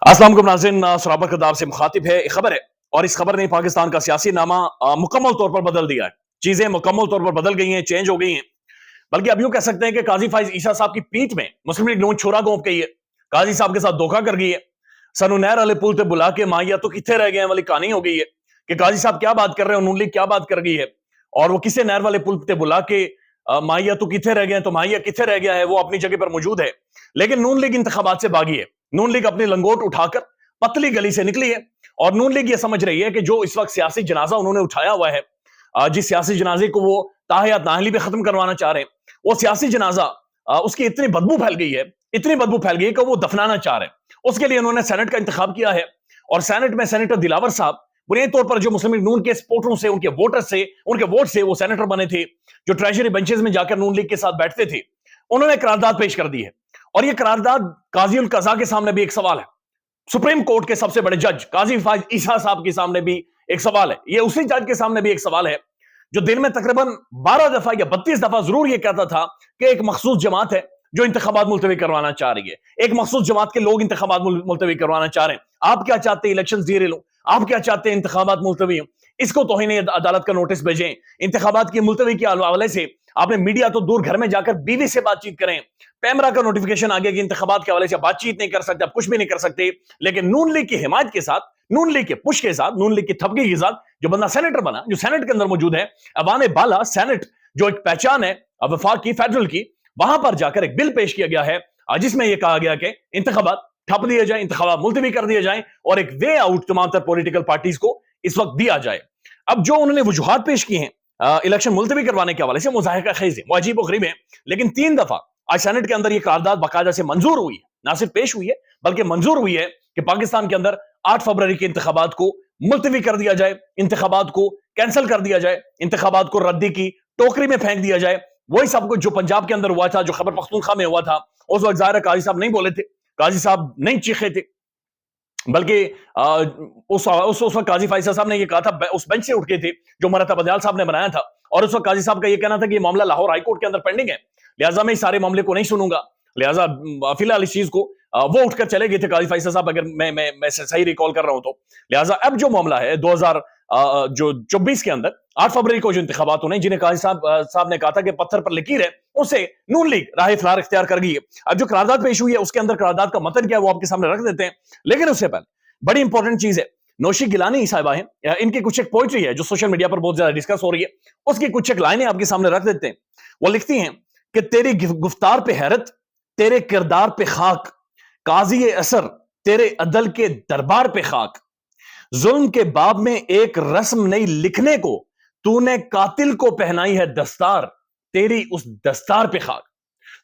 अस्सलाम वालेकुम नाज़रीन, सराबा किरदार से मुखातिब है एक खबर है और इस खबर ने पाकिस्तान का सियासी नामा मुकम्मल तौर पर बदल दिया है। चीजें मुकम्मल तौर पर बदल गई हैं, चेंज हो गई हैं। बल्कि अब यूं कह सकते हैं कि काजी फाइज ईसा साहब की पीठ में मुस्लिम लीग नून छोरा गोप गई है। काजी साहब के साथ धोखा कर गई है। सनू नहर वाले पुल से बुला के माइया तो कितने रह गए हैं वाली कहानी हो गई है कि काजी साहब क्या बात कर रहे हैं, नून लीग क्या बात कर गई है। और वो किसे नहर वाले पुल पे बुला के माइया तो कितने रह गए हैं, तो माइया कितने रह गया है, वो अपनी जगह पर मौजूद है। लेकिन नून लीग इंतखाबात से भागी है। नून लीग अपनी लंगोट उठाकर पतली गली से निकली है और नून लीग ये समझ रही है कि जो इस वक्त सियासी जनाजा उन्होंने उठाया हुआ है, जिस सियासी जनाजे को वो ताहयात नाहली पे खत्म करवाना चाह रहे हैं, वो सियासी जनाजा उसकी इतनी बदबू फैल गई है, इतनी बदबू फैल गई है कि वो दफनाना चाह रहे हैं। उसके लिए उन्होंने सेनेट का इंतखाब किया है और सेनेट में सेनेटर दिलावर साहब बुनियादी तौर पर जो मुस्लिम लीग नून के सपोर्टरों से, उनके वोटर से, उनके वोट से वो सेनेटर बने थे, जो ट्रेजरी बेंचेस में जाकर नून लीग के साथ बैठते थे, उन्होंने करारदाद पेश कर दी है। और ये करारदाद काजी उल कज़ा के सामने भी एक सवाल है। सुप्रीम कोर्ट के सबसे बड़े जज काजी फाइज ईसा साहब के सामने भी एक सवाल है। ये उसी जज के सामने भी एक सवाल है जो दिन में तकरीबन 12 दफा या 32 दफा जरूर ये कहता था कि एक मखसूस जमात है जो इंतखाबात मुलतवी करवाना चाह रही है, एक मखसूस जमात के लोग इंतखाबात मुलतवी करवाना चाह रहे हैं। आप क्या चाहते हैं, इलेक्शन जीरे लो? आप क्या चाहते हैं, इंतखाबात मुलतवी हो? इसको तौहीन अदालत का नोटिस भेजें। इंतखाबात की मुलतवी के हवाले से आपने मीडिया तो दूर, घर में जाकर बीवी से बातचीत करें। पैमरा का नोटिफिकेशन आ गया कि इंतखाबात के हवाले से बातचीत नहीं कर सकते, आप कुछ भी नहीं कर सकते। लेकिन नून लीग की हिमायत के साथ, नून लीग के पुश के साथ, नून लीग की थपकी के साथ जो बंदा सेनेटर बना, जो सेनेट के अंदर मौजूद है, अवान बाला सेनेट, जो एक पहचान है वफाक की, फेडरल की, वहां पर जाकर एक बिल पेश किया गया है जिसमें यह कहा गया कि इंतखाबात ठप दिए जाए, इंतखाबात मुलतवी कर दिए जाए और एक वे आउट तमाम तर पॉलिटिकल पार्टीज को इस वक्त दिया जाए। अब जो उन्होंने वजूहात पेश की हैं इलेक्शन मुलतवी करवाने के हवाले से, वो ज़ाहिर खेज है, वो अजीब गरीब है। लेकिन 3 दफा आज सेनेट के अंदर ये करारदाद बाकायदा से मंजूर हुई है, ना सिर्फ पेश हुई है बल्कि मंजूर हुई है कि पाकिस्तान के अंदर 8 फरवरी के इंतखाबात को मुलतवी कर दिया जाए, इंतखाबात को कैंसिल कर दिया जाए, इंतखाबात को रद्दी की टोकरी में फेंक दिया जाए। वही सब कुछ जो पंजाब के अंदर हुआ था, जो खैबर पख्तूनख्वा में हुआ था, उस वक्त ज़ाहिर काजी साहब नहीं बोले थे, काजी साहब नहीं चीखे थे, बल्कि उस वक्त काजी फैसल साहब ने ये कहा था, उस बेंच से उठ के थे जो मराठा बदयाल साहब ने बनाया था। और उस वक्त काजी साहब का ये कहना था कि ये मामला लाहौर हाईकोर्ट के अंदर पेंडिंग है, लिहाजा मैं इस सारे मामले को नहीं सुनूंगा। लिहाजा फिलहाल इस चीज को वो उठकर चले गए थे काजी फैसल साहब, अगर मैं सही रिकॉल कर रहा हूं तो। लिहाजा अब जो मामला है 2024 के अंदर 8 फरवरी को जो इंतखाबात होने, जिन्हें काजी साहब ने कहा था कि पत्थर पर लकीर है, उसे नून लीग राह इख्तियार इख्तियार कर गई है। अब जो करारदाद पेश हुई है उसके अंदर करारदाद का मतन क्या है वो आपके सामने रख देते हैं। लेकिन उससे पहले बड़ी इंपॉर्टेंट चीज है, नौशी गिलानी साहिबा है, इनकी कुछ एक पोइट्री है जो सोशल मीडिया पर बहुत ज्यादा डिस्कस हो रही है, उसकी कुछ एक लाइनें आपके सामने रख देते हैं। वो लिखती हैं कि तेरी गुफ्तार पे हैरत, तेरे किरदार पे खाक, काजी असर तेरे अदल के दरबार पे खाक, जुल्म के बाब में एक रस्म नहीं लिखने को, तूने कातिल को पहनाई है दस्तार, तेरी उस दस्तार पे खाक।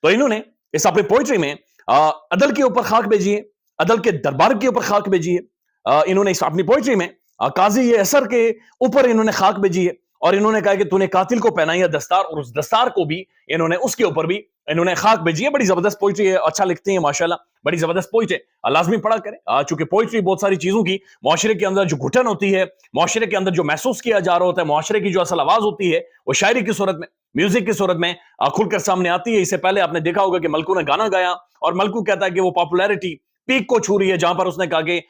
तो इन्होंने इस अपनी पोइट्री में अदल के ऊपर खाक भेजी है, अदल के दरबार के ऊपर खाक भेजी है। इन्होंने इस अपनी पोइट्री में काजी ये असर के ऊपर इन्होंने खाक भेजी है और इन्होंने कहा कि तूने कातिल को पहनाई है दस्तार, और उस दस्तार को भी इन्होंने, उसके ऊपर भी इन्होंने खाक भेजी है। बड़ी जबरदस्त पोइट्री है, अच्छा लिखते हैं माशाल्लाह, बड़ी जबरदस्त पोइट्री है, लाजमी पढ़ा करें। चूंकि पोइट्री बहुत सारी चीजों की, मुआशरे के अंदर जो घुटन होती है, मुआशरे के अंदर जो महसूस किया जा रहा होता है, मुआशरे की जो असल आवाज होती है, वो शायरी की सूरत में, म्यूजिक की सूरत में खुलकर सामने आती है। इससे पहले आपने देखा होगा कि मलकू ने गाना गाया और मलकू कहता है कि वो पॉपुलैरिटी पीक को छू रही है, जहां पर उसने कहा कि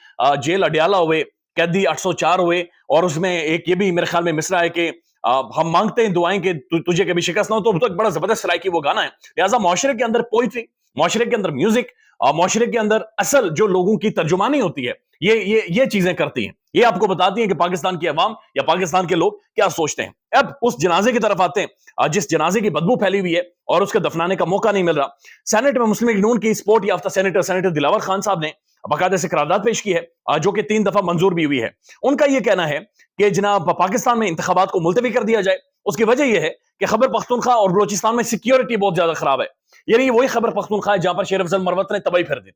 जेल अडियाला हुए, कैदी 804 हुए, और उसमें एक ये भी मेरे ख्याल में मिसरा है कि हम मांगते हैं दुआएं कि तुझे कभी शिकस्त ना हो। तो एक बड़ा जबरदस्त सराय की वो गाना है। लिहाजा मुआशरे के अंदर पोइट्री, मुआशरे के अंदर म्यूजिक, मुआशरे के अंदर असल जो लोगों की तर्जुमानी होती है, ये चीजें करती हैं, ये आपको बताती हैं कि पाकिस्तान की अवाम या पाकिस्तान के लोग क्या सोचते हैं। अब उस जनाजे की तरफ आते हैं जिस जनाजे की बदबू फैली हुई है और उसके दफनाने का मौका नहीं मिल रहा। सेनेट में मुस्लिम लीग नून की सपोर्ट याफ्ता सेनेटर दिलावर खान साहब ने बाकायदा से करारदाद पेश की है जो कि 3 दफा मंजूर भी हुई है। उनका यह कहना है कि जनाब पाकिस्तान में इंतखाबात को मुलतवी कर दिया जाए। उसकी वजह यह है कि खैबर पख्तूनख्वा और बलोचिस्तान में सिक्योरिटी बहुत ज्यादा खराब है। यानी वही खैबर पख्तूनख्वा है जहां पर शेर अफजल मरवत ने तबाही फिर दी थी,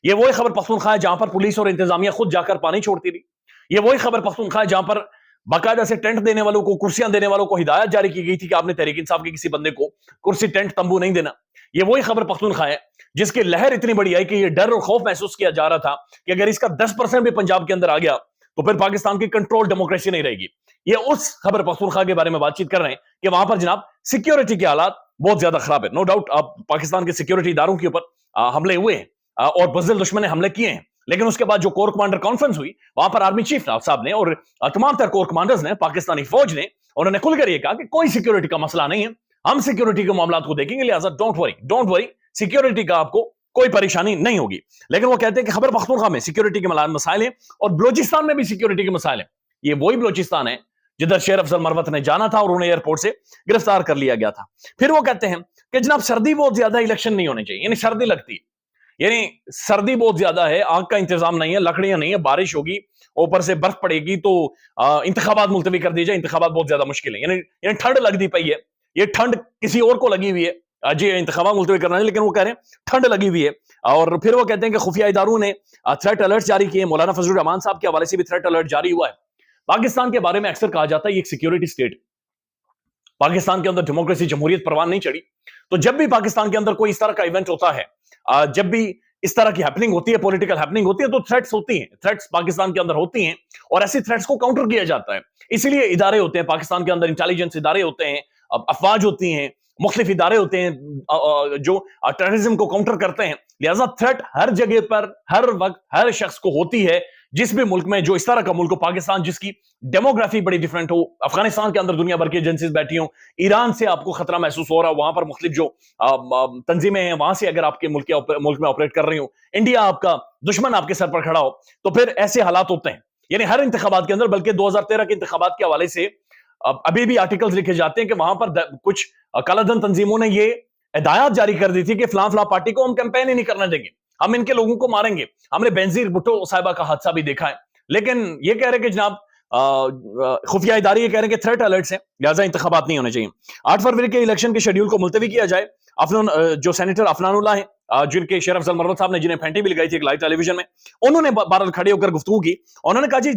ये वही खैबर पख्तूनख्वा है जहां पर पुलिस और इंतजामिया खुद जाकर पानी छोड़ती थी, ये वही खैबर पख्तूनख्वा है जहां पर बाकायदा से टेंट देने वालों को, कुर्सियां देने वालों को हिदायत जारी की गई थी कि आपने तहरीक इंसाफ के किसी बंदे को कुर्सी, टेंट, तंबू नहीं देना। ये वही खैबर पख्तूनख्वा है जिसकी लहर इतनी बड़ी आई कि ये डर और खौफ महसूस किया जा रहा था कि अगर इसका 10% भी पंजाब के अंदर आ गया तो फिर पाकिस्तान की कंट्रोल डेमोक्रेसी नहीं रहेगी। ये उस खैबर पख्तूनख्वा के बारे में बातचीत कर रहे हैं कि वहां पर जनाब सिक्योरिटी के हालात बहुत ज्यादा खराब है। नो डाउट पाकिस्तान के सिक्योरिटी इदारों के ऊपर हमले हुए हैं और बुज़दिल दुश्मन ने हमले किए हैं, लेकिन उसके बाद जो कोर कमांडर कॉन्फ्रेंस हुई, वहां पर आर्मी चीफ साहब ने और तमाम तर कोर कमांडर्स ने, पाकिस्तानी फौज ने, उन्होंने खुलकर यह कहा कि कोई सिक्योरिटी का मसला नहीं है, हम सिक्योरिटी के मामला को देखेंगे, लिहाजा डोंट वरी, सिक्योरिटी का आपको कोई परेशानी नहीं होगी। लेकिन वो कहते हैं कि खैबर पख्तूनख्वा में सिक्योरिटी के मसाइल हैं और बलूचिस्तान में भी सिक्योरिटी के मसाइल हैं। ये वही बलूचिस्तान है जिधर शेर अफजल मरवत ने जाना था और उन्हें एयरपोर्ट से गिरफ्तार कर लिया गया था। फिर वो कहते हैं कि जनाब सर्दी बहुत ज्यादा, इलेक्शन नहीं होने चाहिए, यानी सर्दी लगती है, यानी सर्दी बहुत ज्यादा है, आग का इंतजाम नहीं है, लकड़ियां नहीं है, बारिश होगी, ऊपर से बर्फ पड़ेगी, तो इंतखाबात मुलतवी कर दी जाए, इंतखाबात बहुत ज्यादा मुश्किल है, यानी ठंड लगती पई है, ये ठंड किसी और को लगी हुई है, जी इंतखाबात मुलतवी करना है, लेकिन वो कह रहे हैं ठंड लगी हुई है। और फिर वो कहते हैं कि खुफिया इदारों ने थ्रेट अलर्ट जारी किए, मौलाना फजलुर रहमान साहब के हवाले से भी थ्रेट अलर्ट जारी हुआ है। पाकिस्तान के बारे में अक्सर कहा जाता है ये एक सिक्योरिटी स्टेट, पाकिस्तान के अंदर डेमोक्रेसी जमहूरियत परवान नहीं चढ़ी। तो जब भी पाकिस्तान के अंदर कोई इस तरह का इवेंट होता है, जब भी इस तरह की हैपनिंग होती है, पॉलिटिकल हैपनिंग होती है, तो थ्रेट्स होती हैं, थ्रेट्स पाकिस्तान के अंदर होती हैं और ऐसी थ्रेट्स को काउंटर किया जाता है। इसीलिए इदारे होते हैं पाकिस्तान के अंदर, इंटेलिजेंस इदारे होते हैं, अफवाज होती हैं, मुख्तलिफ इदारे होते हैं जो टेररिज्म को काउंटर करते हैं। लिहाजा थ्रेट हर जगह पर, हर वक्त, हर शख्स को होती है, जिस भी मुल्क में, जो इस तरह का मुल्क हो, पाकिस्तान जिसकी डेमोग्राफी बड़ी डिफरेंट हो, अफगानिस्तान के अंदर दुनिया भर की एजेंसीज बैठी हो, ईरान से आपको खतरा महसूस हो रहा हो, वहां पर मुख्तलिफ जो तंजीमें हैं वहां से अगर आपके मुल्क में ऑपरेट कर रही हो, इंडिया आपका दुश्मन आपके सर पर खड़ा हो, तो फिर ऐसे हालात होते हैं। यानी हर इंतखाबात के अंदर, बल्कि 2013 के इंतखाबात के हवाले से अभी भी आर्टिकल्स लिखे जाते हैं कि वहां पर कुछ कालाधन तंजीमों ने ये हिदायत जारी कर दी थी कि फलां फलां पार्टी को हम कैंपेन ही नहीं करने देंगे, हम इनके लोगों को मारेंगे। हमने बेनजीर भुट्टो साहिबा का हादसा भी देखा है, लेकिन ये कह रहे कि जनाब खुफिया इदारे ये कह रहे हैं कि थ्रेट अलर्ट्स हैं, लिहाजा इंतखाबात नहीं होने चाहिए। 8 फरवरी के इलेक्शन के शेड्यूल को मुलतवी किया जाए। जो सेनेटर अफनानुल्लाह हैं, जिनके शेर अफजल मरवत साहब ने जिन्हें फेंटी भी लगाई थी एक लाइव टेलीविजन में, उन्होंने बहरहाल खड़े होकर गुफ्तगू की। उन्होंने कहा जी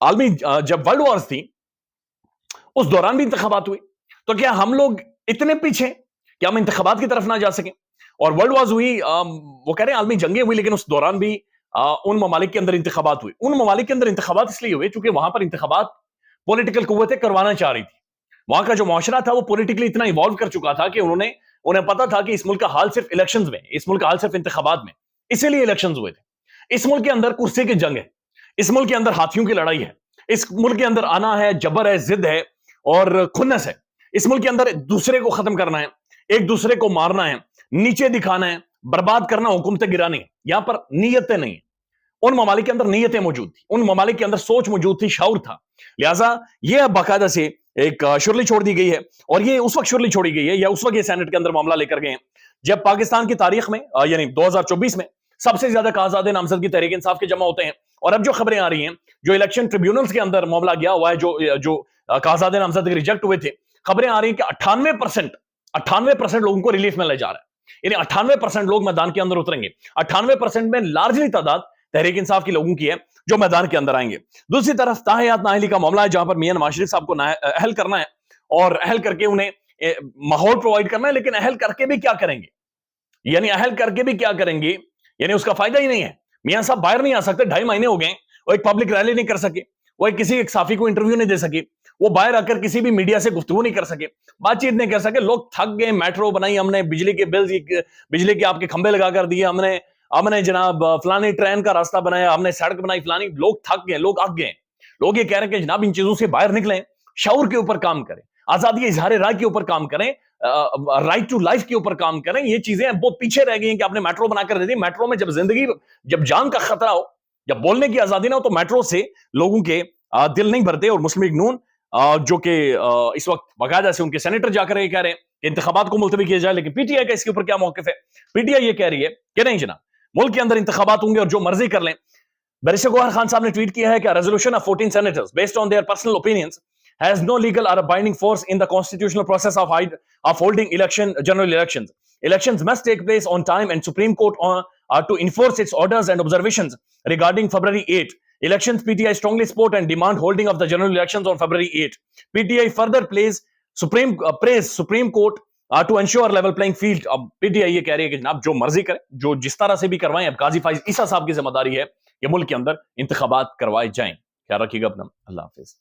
आलमी जब वर्ल्ड वॉर्स थी उस दौरान भी इंतखाबात हुई, तो क्या हम लोग इतने पीछे कि हम इंतखाबात की तरफ ना जा सकें? और वर्ल्ड वॉर्स हुई, वो कह रहे हैं आलमी जंगें हुई, लेकिन उस दौरान भी उन ममालिक के अंदर इंतखाबात हुई। उन ममालिक के अंदर इंतखाबात इसलिए हुए क्योंकि वहां पर इंतखाबात पॉलिटिकल कुव्वतें करवाना चाह रही थी। वहां का जो मुआशरा था वो पॉलिटिकली इतना इवॉल्व कर चुका था कि उन्हें पता था कि इस मुल्क का हाल सिर्फ इलेक्शंस में, इस मुल्क का हाल सिर्फ इंतखाबात में, इसीलिए इलेक्शंस हुए थे। इस मुल्क के अंदर कुर्सी की जंग है, इस मुल्क के अंदर हाथियों की लड़ाई है, इस मुल्क के अंदर आना है, जबर है, जिद है और खुन्नस है। इस मुल्क के अंदर एक दूसरे को खत्म करना है, एक दूसरे को मारना है, नीचे दिखाना है, बर्बाद करना, हुकूमतें गिरानी है। यहां पर नीयतें नहीं है। उन ममालिक के अंदर नीयतें मौजूद थी, उन ममालिक के अंदर सोच मौजूद थी, शऊर था। लिहाजा यह बाकायदा से एक शुरली छोड़ दी गई है, और ये उस वक्त शुरली छोड़ी गई है या उस वक्त ये सेनेट के अंदर मामला लेकर गए हैं जब पाकिस्तान की तारीख में, यानी 2024 में सबसे ज्यादा काज़ादे नामजद की तहरीक इंसाफ के जमा होते हैं। और अब जो खबरें आ रही हैं, जो इलेक्शन ट्रिब्यूनल्स के अंदर मामला गया हुआ है, जो काज़ादे नामजद रिजेक्ट हुए थे, खबरें आ रही हैं कि 98% लोगों को रिलीफ मिलने जा रहा है। यानी 98% लोग मैदान के अंदर उतरेंगे। 98% में लार्जली तादाद तहरीक इंसाफ के लोगों की है जो मैदान के अंदर आएंगे। दूसरी तरफ ताहयात नाअहली का मामला है, जहां पर मियां नवाज शरीफ साहब को अहल करना है और अहल करके उन्हें माहौल प्रोवाइड करना है, लेकिन अहल करके भी क्या करेंगे? यानी अहल करके भी क्या करेंगे, यानी उसका फायदा ही नहीं है। मियां साहब बाहर नहीं आ सकते, 2.5 महीने हो गए, वो एक पब्लिक रैली नहीं कर सके, वो किसी एक साफी को इंटरव्यू नहीं दे सके, वो बाहर आकर किसी भी मीडिया से गुफ्तगू नहीं कर सके, बातचीत नहीं कर सके। लोग थक गए, मेट्रो बनाई हमने, बिजली के बिल, बिजली के आपके खंभे लगा कर दिए हमने जनाब, फलानी ट्रेन का रास्ता बनाया, हमने सड़क बनाई फलानी। लोग थक गए, लोग आग गए। लोग ये कह रहे हैं कि जनाब इन चीजों से बाहर निकलें, शऊर के ऊपर काम करें, आजादी इजहार राय के ऊपर काम करें, राइट टू लाइफ के ऊपर काम करें। ये चीजें बहुत पीछे रह गई हैं कि आपने मेट्रो बनाकर दे दी। मेट्रो में जब जान का खतरा हो, जब बोलने की आजादी ना हो, तो मेट्रो से लोगों के दिल नहीं भरते। और मुस्लिम लीग नून जो कि इस वक्त बाकायदा से उनके सेनेटर जाकर ये कह रहे हैं कि इंतखाबात को मुलतवी किया जाए, लेकिन पीटीआई का इसके ऊपर क्या मौकिफ है? पीटीआई ये कह रही है कि नहीं जनाब, मुल्क के अंदर इंतखाबात होंगे और जो मर्जी कर लें। बैरिस्टर गौहर खान साहब ने ट्वीट किया है कि resolution of 14 senators based on their personal opinions has no legal or binding force in the constitutional process of holding general elections. Elections must take place on time, and Supreme Court to enforce its orders and observations regarding February 8. Elections, PTI strongly support and demand holding of the general elections on February 8. PTI further praise Supreme Court to ensure level playing field. अब PTI ये कह रही है कि जनाब जो मर्जी करें, जो जिस तरह से भी करवाएं, अब काजी फाइज ईसा साहब की जिम्मेदारी है कि मुल्क के अंदर इंतखाबात करवाए जाएं। ख्याल रखिएगा अपना। अल्लाह हाफिज।